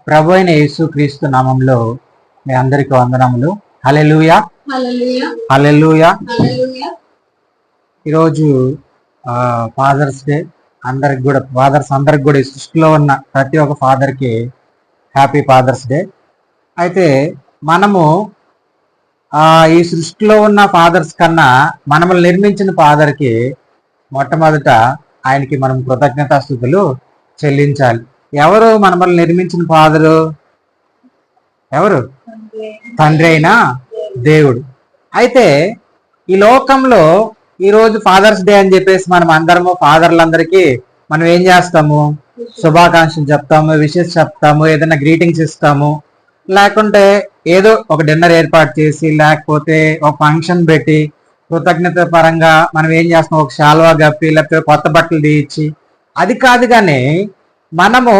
ప్రభు అయిన యేసు క్రీస్తు నామంలో మీ అందరికి వందనములు. హల్లెలూయా, హల్లెలూయా. ఈరోజు ఫాదర్స్ డే. అందరికి కూడా ఫాదర్స్ అందరికి కూడా ఈ సృష్టిలో ఉన్న ప్రతి ఒక్క ఫాదర్కి హ్యాపీ ఫాదర్స్ డే. అయితే మనము ఈ సృష్టిలో ఉన్న ఫాదర్స్ కన్నా మనల్ని నిర్మించిన ఫాదర్కి మొట్టమొదట ఆయనకి మనం కృతజ్ఞతాస్తుతులు చెల్లించాలి. ఎవరు మనల్ని నిర్మించిన ఫాదరు? ఎవరు? తండ్రి అయిన దేవుడు. అయితే ఈ లోకంలో ఈరోజు ఫాదర్స్ డే అని చెప్పేసి మనం అందరము ఫాదర్లందరికీ మనం ఏం చేస్తాము? శుభాకాంక్షలు చెప్తాము, విషెస్ చెప్తాము, ఏదైనా గ్రీటింగ్స్ ఇస్తాము, లేకుంటే ఏదో ఒక డిన్నర్ ఏర్పాటు చేసి, లేకపోతే ఒక ఫంక్షన్ పెట్టి కృతజ్ఞత పరంగా మనం ఏం చేస్తాం? ఒక శాల్వా కప్పి, లేకపోతే కొత్త బట్టలు తీయించి. అది కాదు కానీ మనము